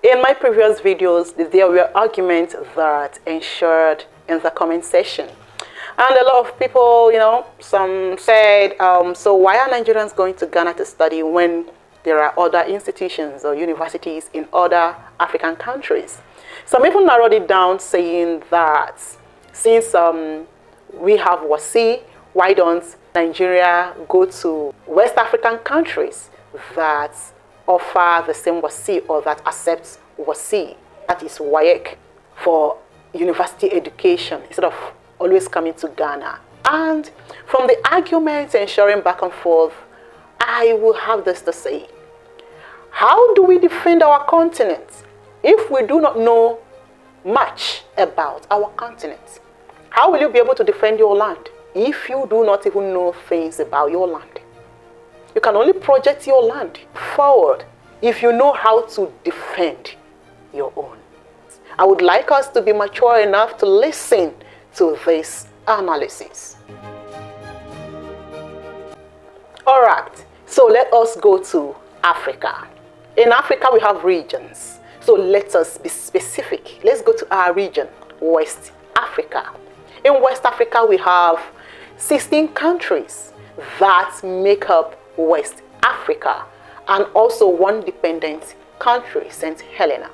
In my previous videos, there were arguments that ensured in the comment section. And a lot of people, some said, so why are Nigerians going to Ghana to study when there are other institutions or universities in other African countries? Some even narrowed it down saying that since we have WASI, why don't Nigeria go to West African countries that offer the same WASI or that accepts WASI, that is WAEC, for university education instead of always coming to Ghana. And from the arguments ensuring back and forth, I will have this to say. How do we defend our continent if we do not know much about our continent? How will you be able to defend your land if you do not even know things about your land? You can only project your land forward if you know how to defend your own. I would like us to be mature enough to listen to this analysis. All right, so let us go to Africa. In Africa, we have regions. So let us be specific. Let's go to our region, West Africa. In West Africa, we have 16 countries that make up West Africa, and also one dependent country, St. Helena.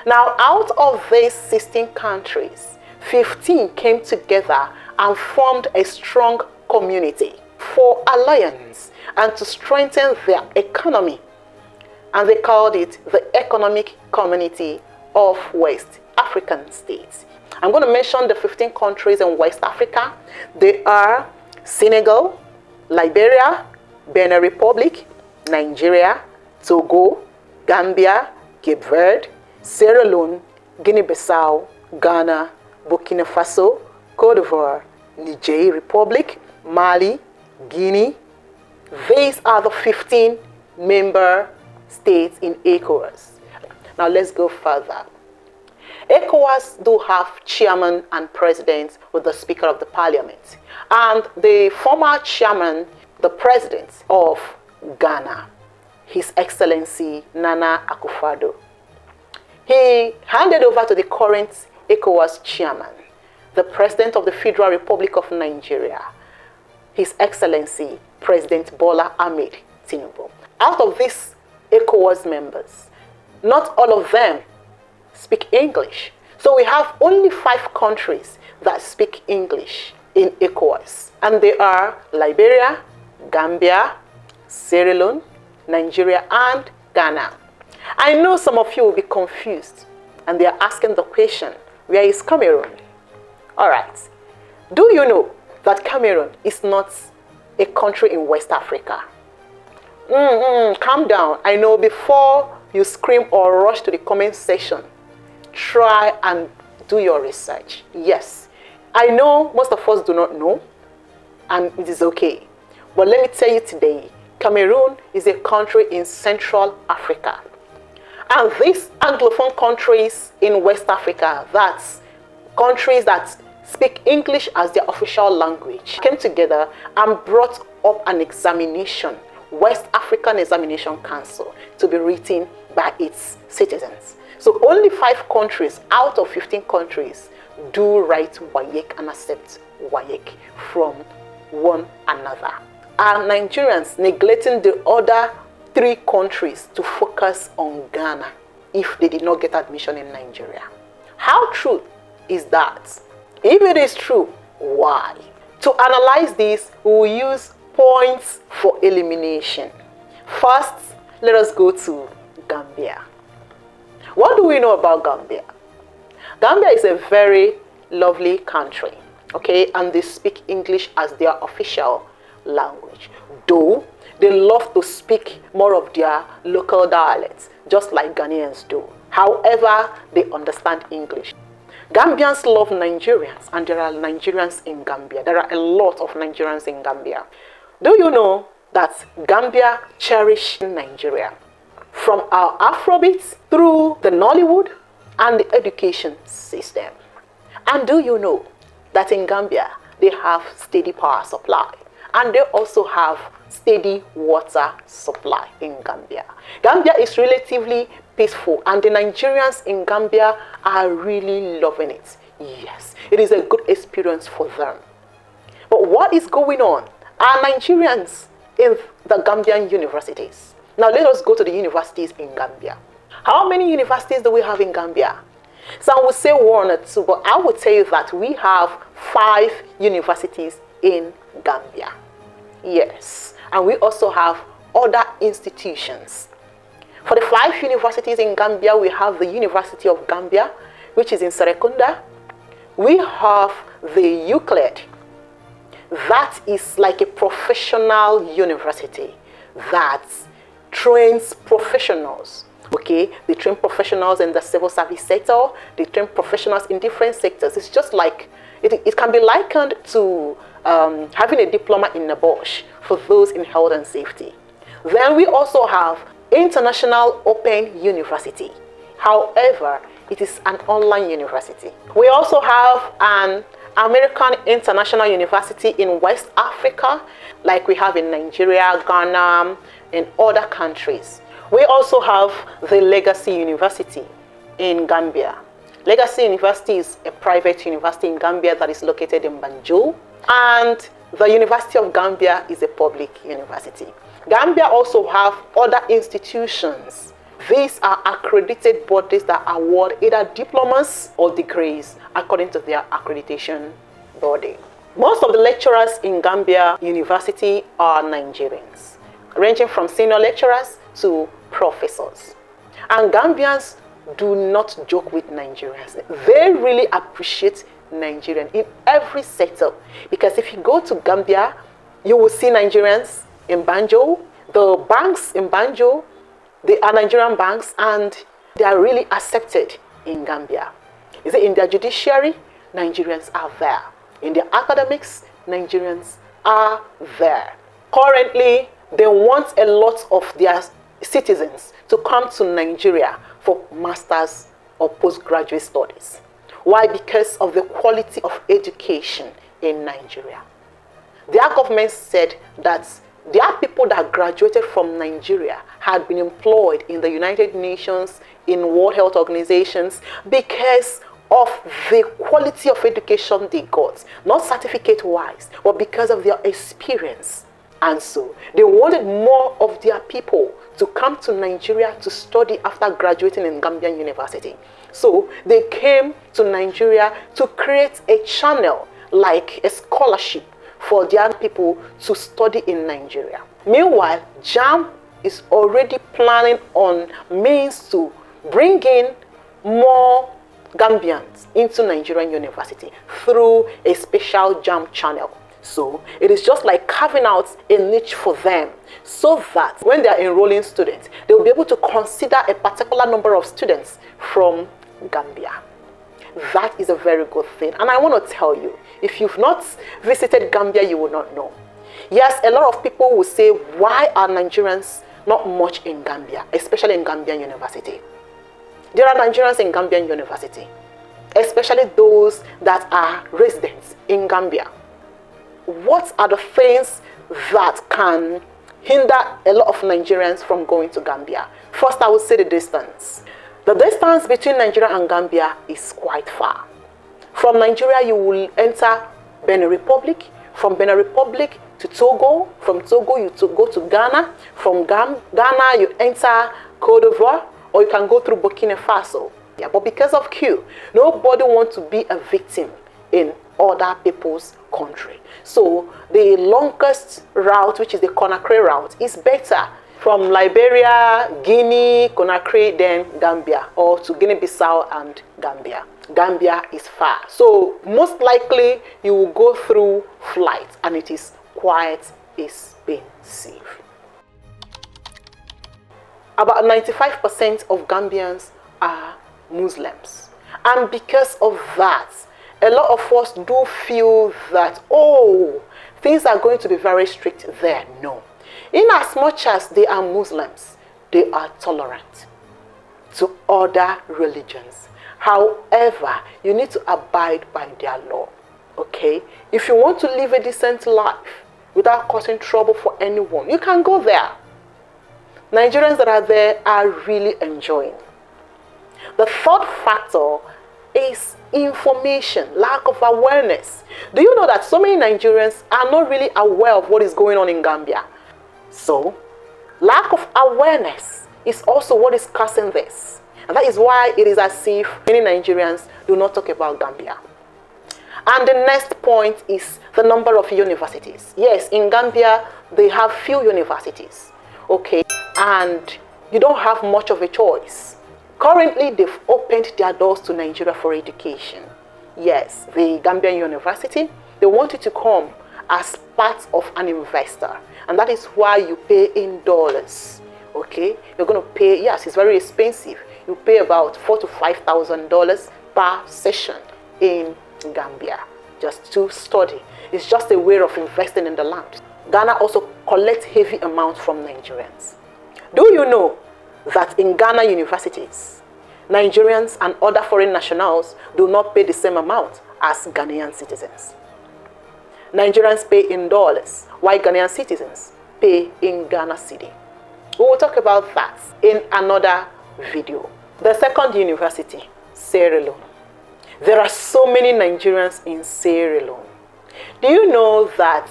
Now, out of these 16 countries, 15 came together and formed a strong community for alliance and to strengthen their economy. And they called it the Economic Community of West African States. I'm going to mention the 15 countries in West Africa. They are Senegal, Liberia, Benin Republic, Nigeria, Togo, Gambia, Cape Verde, Sierra Leone, Guinea-Bissau, Ghana, Burkina Faso, Cote d'Ivoire, Niger Republic, Mali, Guinea. These are the 15 member states in ECOWAS. Now let's go further. ECOWAS do have chairman and president with the Speaker of the Parliament. And the former chairman, the president of Ghana, His Excellency Nana Akufo-Addo, he handed over to the current ECOWAS chairman, the President of the Federal Republic of Nigeria, His Excellency President Bola Ahmed Tinubu. Out of these ECOWAS members, not all of them speak English. So we have only 5 countries that speak English in ECOWAS. And they are Liberia, Gambia, Sierra Leone, Nigeria, and Ghana. I know some of you will be confused and they are asking the question, where is Cameroon? All right. Do you know that Cameroon is not a country in West Africa? Calm down. I know before you scream or rush to the comment section, try and do your research. Yes, I know most of us do not know, and it is okay. But let me tell you today, Cameroon is a country in Central Africa. And these Anglophone countries in West Africa, that's countries that speak English as their official language, came together and brought up an examination, West African Examination Council, to be written by its citizens. So only 5 countries out of 15 countries do write WAEC and accept WAEC from one another. Are Nigerians neglecting the other 3 countries to focus on Ghana if they did not get admission in Nigeria? How true is that? If it is true, why? To analyze this, we will use points for elimination. First, let us go to Gambia. What do we know about Gambia? Gambia is a very lovely country, okay, and they speak English as their official language, though they love to speak more of their local dialects, just like Ghanaians do. However, they understand English. Gambians love Nigerians, and there are Nigerians in Gambia. There are a lot of Nigerians in Gambia. Do you know that Gambia cherishes Nigeria? From our Afrobeats through the Nollywood and the education system. And do you know that in Gambia, they have steady power supply, and they also have steady water supply in Gambia. Gambia is relatively peaceful, and the Nigerians in Gambia are really loving it. Yes, it is a good experience for them. But what is going on? Are Nigerians in the Gambian universities? Now let us go to the universities in Gambia. How many universities do we have in Gambia? Some will say one or two, but I will tell you that we have 5 universities in Gambia. Yes, and we also have other institutions. For the 5 universities in Gambia, we have the University of Gambia, which is in Serekunda. We have the Euclid. That is like a professional university that trains professionals. Okay, they train professionals in the civil service sector, they train professionals in different sectors. It's just like, it can be likened to having a diploma in a Bosch for those in health and safety. Then we also have International Open University. However, it is an online university. We also have an American International University in West Africa, like we have in Nigeria, Ghana, and other countries. We also have the Legacy University in Gambia. Legacy University is a private university in Gambia that is located in Banjul, and the University of Gambia is a public university. Gambia also have other institutions. These are accredited bodies that award either diplomas or degrees according to their accreditation body. Most of the lecturers in Gambia University are Nigerians, ranging from senior lecturers to professors. And Gambians do not joke with Nigerians. They really appreciate Nigerians in every sector, because if you go to Gambia, you will see Nigerians in Banjul. The banks in Banjul, they are Nigerian banks, and they are really accepted in Gambia. Is it in their judiciary? Nigerians are there. In their academics, Nigerians are there. Currently, they want a lot of their citizens to come to Nigeria for masters or postgraduate studies. Why? Because of the quality of education in Nigeria. Their government said that there are people that graduated from Nigeria had been employed in the United Nations, in World Health Organizations, because of the quality of education they got, not certificate-wise, but because of their experience. And so they wanted more of their people to come to Nigeria to study after graduating in Gambian University. So they came to Nigeria to create a channel, like a scholarship for their people to study in Nigeria. Meanwhile, JAM is already planning on means to bring in more Gambians into Nigerian University through a special JAM channel. So it is just like carving out a niche for them, so that when they are enrolling students, they will be able to consider a particular number of students from Gambia. That is a very good thing. And I want to tell you, if you've not visited Gambia, you will not know. Yes, a lot of people will say, why are Nigerians not much in Gambia, especially in Gambian University? There are Nigerians in Gambian University, especially those that are residents in Gambia. What are the things that can hinder a lot of Nigerians from going to Gambia? First, I would say the distance. The distance between Nigeria and Gambia is quite far. From Nigeria, you will enter Benin Republic. From Benin Republic to Togo. From Togo, you go to Ghana. From Ghana, you enter Cote d'Ivoire, or you can go through Burkina Faso. Yeah, but because of Q, nobody wants to be a victim in other people's country. So the longest route, which is the Conakry route, is better. From Liberia, Guinea, Conakry, then Gambia, or to Guinea-Bissau and Gambia. Gambia is far. So most likely you will go through flight, and it is quite expensive. About 95% of Gambians are Muslims. And because of that, a lot of us do feel that, oh, things are going to be very strict there. No. In as much as they are Muslims, they are tolerant to other religions. However, you need to abide by their law. Okay? If you want to live a decent life without causing trouble for anyone, you can go there. Nigerians that are there are really enjoying. The third factor is information, lack of awareness. Do you know that so many Nigerians are not really aware of what is going on in Gambia? So, lack of awareness is also what is causing this. And that is why it is as if many Nigerians do not talk about Gambia. And the next point is the number of universities. Yes, in Gambia, they have few universities, okay? And you don't have much of a choice. Currently, they've opened their doors to Nigeria for education. Yes, the Gambian University, they want you to come as part of an investor. And that is why you pay in dollars, okay? You're going to pay, yes, it's very expensive. You pay about $4,000 to $5,000 per session in Gambia just to study. It's just a way of investing in the land. Ghana also collects heavy amounts from Nigerians. Do you know that in Ghana universities, Nigerians and other foreign nationals do not pay the same amount as Ghanaian citizens? Nigerians pay in dollars, while Ghanaian citizens pay in Ghana cedi. We will talk about that in another video. The second university, Sierra Leone. There are so many Nigerians in Sierra Leone. Do you know that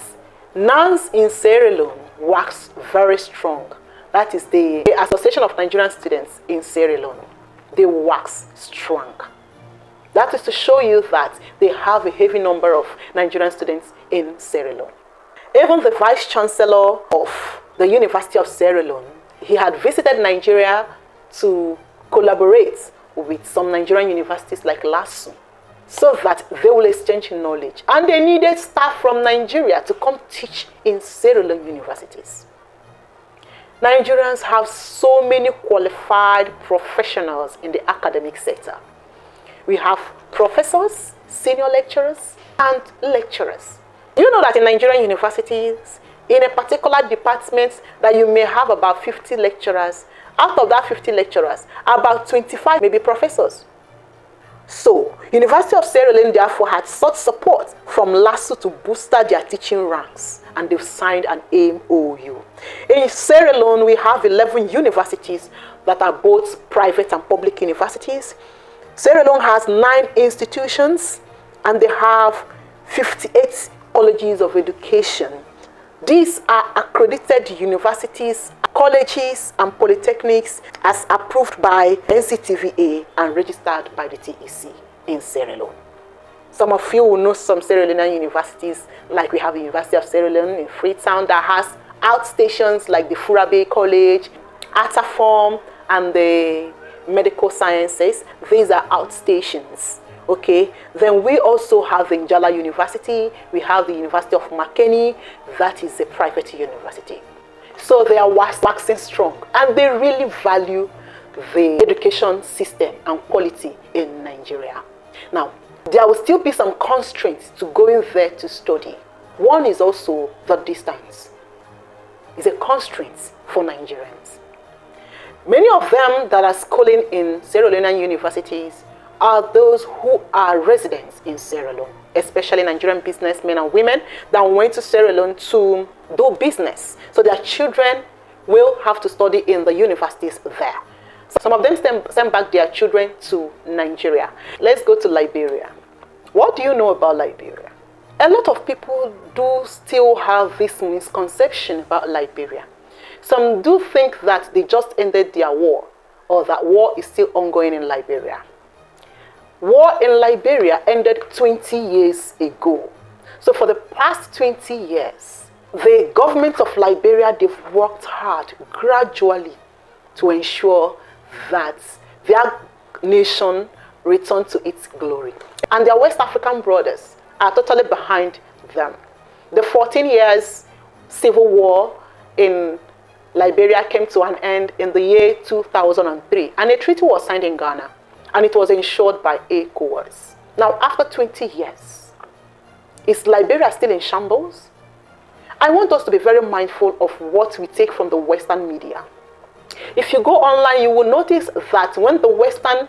NANS in Sierra Leone works very strong? That is the Association of Nigerian Students in Sierra Leone. They wax strong. That is to show you that they have a heavy number of Nigerian students in Sierra Leone. Even the Vice Chancellor of the University of Sierra Leone, he had visited Nigeria to collaborate with some Nigerian universities like LASU, so that they will exchange knowledge. And they needed staff from Nigeria to come teach in Sierra Leone universities. Nigerians have so many qualified professionals in the academic sector. We have professors, senior lecturers, and lecturers. Do you know that in Nigerian universities, in a particular department, that you may have about 50 lecturers? Out of that 50 lecturers, about 25 may be professors. So, University of Sierra Leone therefore had sought support from LASU to booster their teaching ranks, and they've signed an MOU. In Sierra Leone, we have 11 universities that are both private and public universities. Sierra Leone has 9 institutions, and they have 58 colleges of education. These are accredited universities, colleges, and polytechnics as approved by NCTVA and registered by the TEC in Sierra Leone. Some of you will know some Sierra Leonean universities, like we have the University of Sierra Leone in Freetown that has outstations like the Furabe College, Ataform, and the Medical Sciences. These are outstations. Okay, then we also have the Njala University, we have the University of Makeni, that is a private university. So they are waxing strong, and they really value the education system and quality in Nigeria. Now, there will still be some constraints to going there to study. One is also the distance. It's a constraint for Nigerians. Many of them that are schooling in Sierra Leonean universities are those who are residents in Sierra Leone, especially Nigerian businessmen and women that went to Sierra Leone to do business. So their children will have to study in the universities there. So some of them send back their children to Nigeria. Let's go to Liberia. What do you know about Liberia? A lot of people do still have this misconception about Liberia. Some do think that they just ended their war, or that war is still ongoing in Liberia. War in Liberia ended 20 years ago. So for the past 20 years, the government of Liberia, they've worked hard gradually to ensure that their nation return to its glory. And their West African brothers are totally behind them. The 14 years civil war in Liberia came to an end in the year 2003, and a treaty was signed in Ghana, and it was ensured by ECOWAS. Now, after 20 years, is Liberia still in shambles? I want us to be very mindful of what we take from the Western media. If you go online, you will notice that when the Western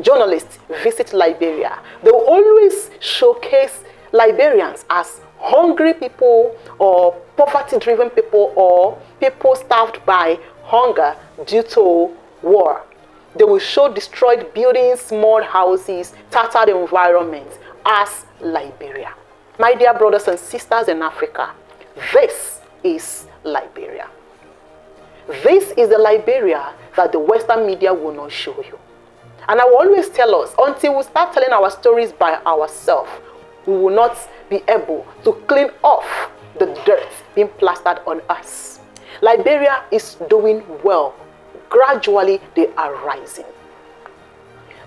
journalists visit Liberia, they will always showcase Liberians as hungry people, or poverty-driven people, or people starved by hunger due to war. They will show destroyed buildings, small houses, tattered environments as Liberia. My dear brothers and sisters in Africa, this is Liberia. This is the Liberia that the Western media will not show you. And I will always tell us, until we start telling our stories by ourselves, we will not be able to clean off the dirt being plastered on us. Liberia is doing well. Gradually, they are rising.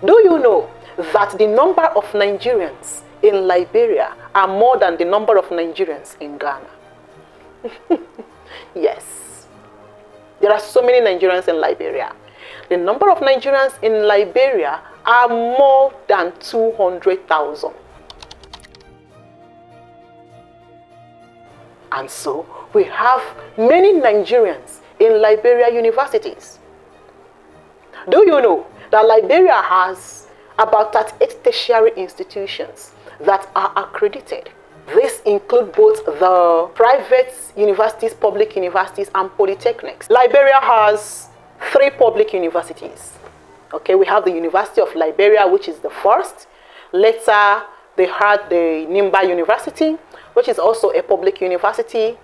Do you know that the number of Nigerians in Liberia are more than the number of Nigerians in Ghana? Yes. There are so many Nigerians in Liberia. The number of Nigerians in Liberia are more than 200,000. And so, we have many Nigerians in Liberia universities. Do you know that Liberia has about 38 tertiary institutions that are accredited? This includes both the private universities, public universities, and polytechnics. Liberia has 3 public universities. Okay, we have the University of Liberia, which is the first. Later, they had the Nimba University, which is also a public university.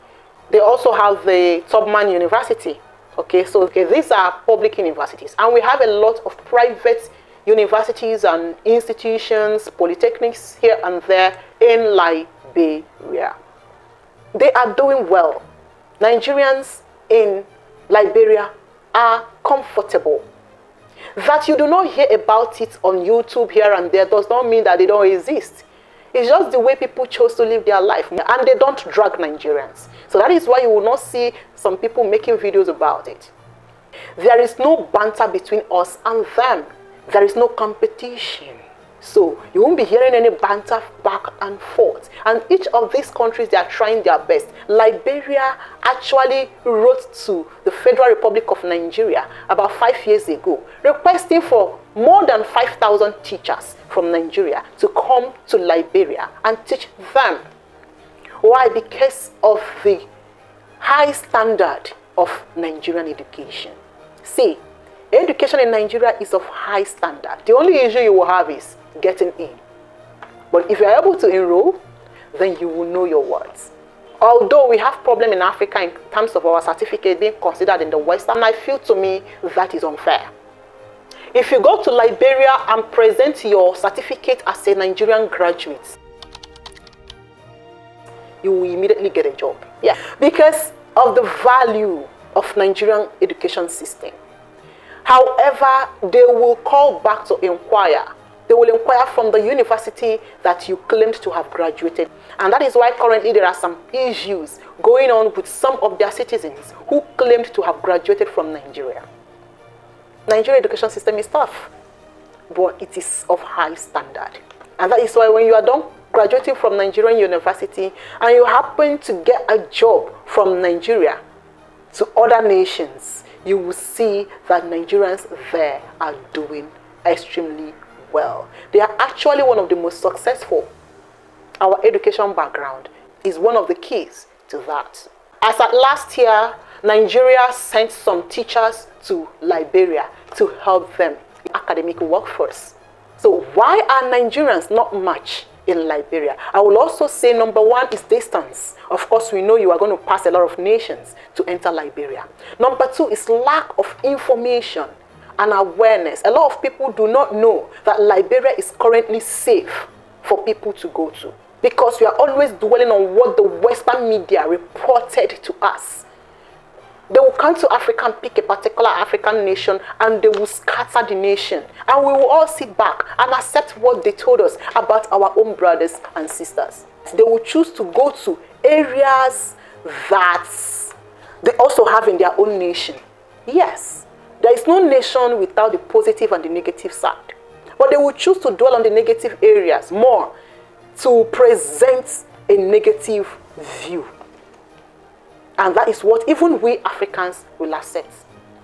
They also have the Tubman University. Okay, so these are public universities. And we have a lot of private universities and institutions, polytechnics here and there in Liberia. They are doing well. Nigerians in Liberia are comfortable. That you do not hear about it on YouTube here and there does not mean that they don't exist. It's just the way people chose to live their life, and they don't drag Nigerians. So that is why you will not see some people making videos about it. There is no banter between us and them. There is no competition. So you won't be hearing any banter back and forth. And each of these countries, they are trying their best. Liberia actually wrote to the Federal Republic of Nigeria about 5 years ago, requesting for more than 5,000 teachers from Nigeria to come to Liberia and teach them. Why? Because of the high standard of Nigerian education. See, education in Nigeria is of high standard. The only issue you will have is getting in. But if you are able to enroll, then you will know your words. Although we have problem in Africa in terms of our certificate being considered in the West, and I feel to me that is unfair. If you go to Liberia and present your certificate as a Nigerian graduate, you will immediately get a job. Yeah, because of the value of Nigerian education system. However, they will call back to inquire. They will inquire from the university that you claimed to have graduated. And that is why currently there are some issues going on with some of their citizens who claimed to have graduated from Nigeria. Nigerian education system is tough, but it is of high standard. And that is why when you are done graduating from Nigerian university and you happen to get a job from Nigeria to other nations, you will see that Nigerians there are doing extremely well. They are actually one of the most successful. Our education background is one of the keys to that. As at last year, Nigeria sent some teachers to Liberia to help them in academic workforce. So why are Nigerians not much in Liberia? I will also say number one is distance. Of course, we know you are going to pass a lot of nations to enter Liberia. Number two is lack of information and awareness. A lot of people do not know that Liberia is currently safe for people to go to, because we are always dwelling on what the Western media reported to us. They will come to Africa and pick a particular African nation and they will scatter the nation. And we will all sit back and accept what they told us about our own brothers and sisters. They will choose to go to areas that they also have in their own nation. Yes, there is no nation without the positive and the negative side. But they will choose to dwell on the negative areas more to present a negative view. And that is what even we Africans will accept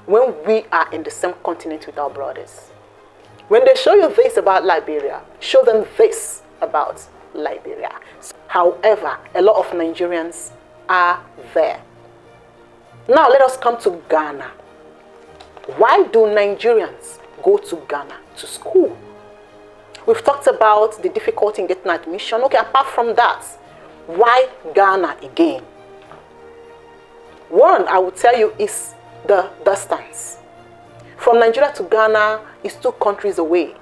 when we are in the same continent with our brothers. When they show you this about Liberia, show them this about Liberia. However, a lot of Nigerians are there. Now let us come to Ghana. Why do Nigerians go to Ghana to school. We've talked about the difficulty in getting admission. Okay, apart from that, why Ghana again? One, I will tell you, is the distance. From Nigeria to Ghana is 2 countries away.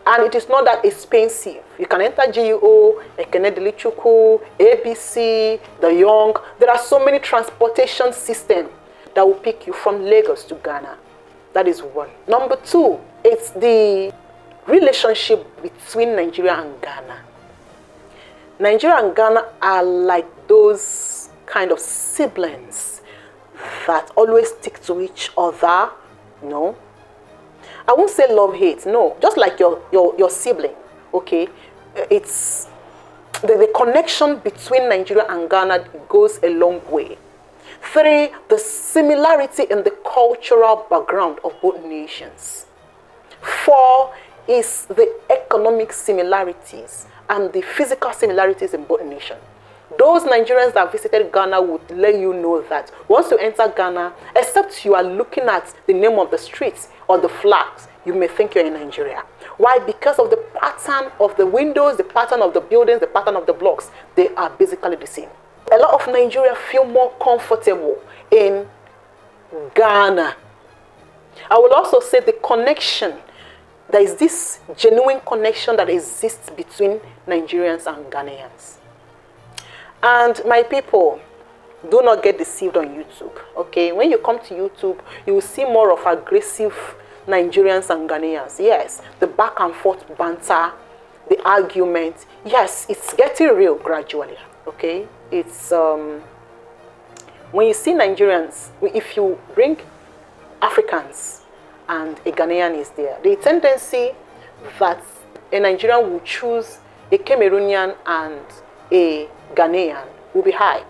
And it is not that expensive. You can enter GUO, Ekenedilichuku, ABC, The Young. There are so many transportation systems that will pick you from Lagos to Ghana. That is one. Number 2, it's the relationship between Nigeria and Ghana. Nigeria and Ghana are like those kind of siblings that always stick to each other. No, I won't say love-hate. No, just like your sibling. Okay, it's the connection between Nigeria and Ghana goes a long way. 3, the similarity in the cultural background of both nations. 4 is the economic similarities and the physical similarities in both nations. Those Nigerians that visited Ghana would let you know that once you enter Ghana, except you are looking at the name of the streets or the flags, you may think you're in Nigeria. Why? Because of the pattern of the windows, the pattern of the buildings, the pattern of the blocks. They are basically the same. A lot of Nigerians feel more comfortable in Ghana. I will also say the connection. There is this genuine connection that exists between Nigerians and Ghanaians. And my people, do not get deceived on YouTube. Okay, when you come to YouTube, you will see more of aggressive Nigerians and Ghanaians. Yes, the back and forth banter, the argument. Yes, it's getting real gradually. Okay, it's when you see Nigerians, if you bring Africans and a Ghanaian is there, the tendency that a Nigerian will choose a Cameroonian and a Ghanaian will be high.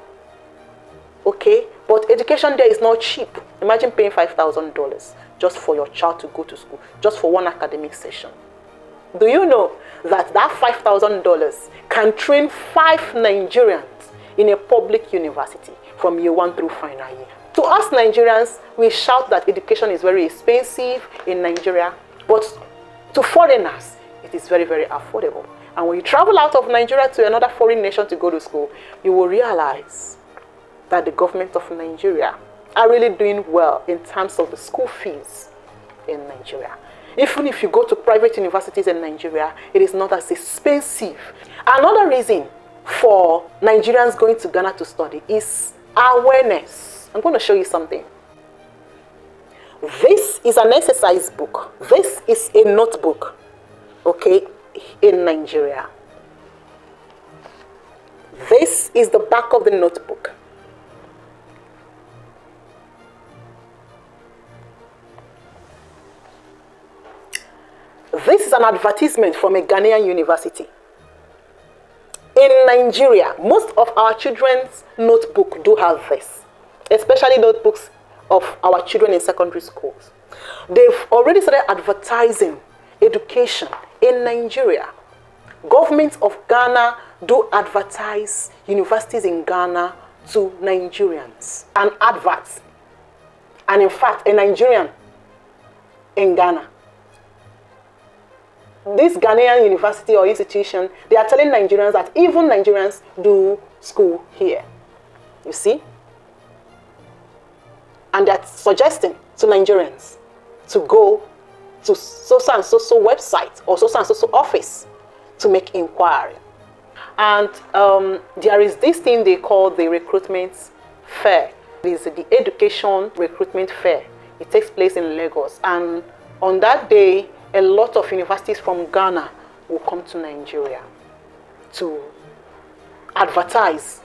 Okay, but education there is not cheap. Imagine paying $5,000 just for your child to go to school, just for one academic session. Do you know that $5,000 can train 5 Nigerians in a public university from year 1 through final year? To us Nigerians, we shout that education is very expensive in Nigeria, but to foreigners, it is very, very affordable. And when you travel out of Nigeria to another foreign nation to go to school, you will realize that the government of Nigeria are really doing well in terms of the school fees in Nigeria. Even if you go to private universities in Nigeria, it is not as expensive. Another reason for Nigerians going to Ghana to study is awareness. I'm going to show you something. This is an exercise book. This is a notebook, okay, in Nigeria. This is the back of the notebook. This is an advertisement from a Ghanaian university. In Nigeria, most of our children's notebook do have this, especially notebooks of our children in secondary schools. They've already started advertising education in Nigeria. Government of Ghana do advertise universities in Ghana to Nigerians. An advert. And in fact, a Nigerian in Ghana. This Ghanaian university or institution, they are telling Nigerians that even Nigerians do school here. You see? And they're suggesting to Nigerians to go to so and so website or so and so office to make inquiry. And there is this thing they call the recruitment fair. It is the education recruitment fair. It takes place in Lagos. And on that day, a lot of universities from Ghana will come to Nigeria to advertise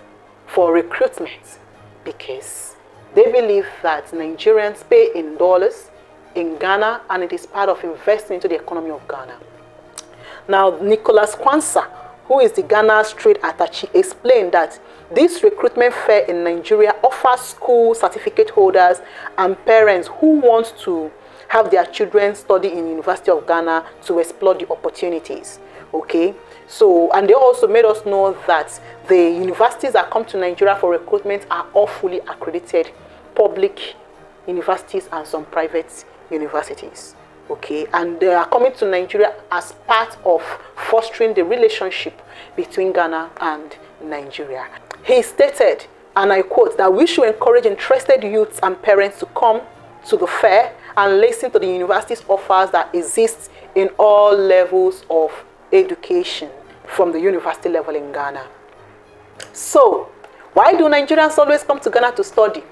for recruitment because they believe that Nigerians pay in dollars in Ghana and it is part of investing into the economy of Ghana. Now, Nicholas Kwanzaa, who is the Ghana's trade attaché, explained that this recruitment fair in Nigeria offers school certificate holders and parents who want to have their children study in University of Ghana to explore the opportunities. Okay, so, and they also made us know that the universities that come to Nigeria for recruitment are all fully accredited public universities and some private universities. okay, and they are coming to Nigeria as part of fostering the relationship between Ghana and Nigeria. He stated, and I quote, that we should encourage interested youths and parents to come to the fair and listen to the university's offers that exist in all levels of education from the university level in Ghana. So, why do Nigerians always come to Ghana to study?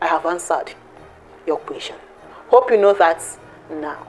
I have answered your question. Hope you know that now.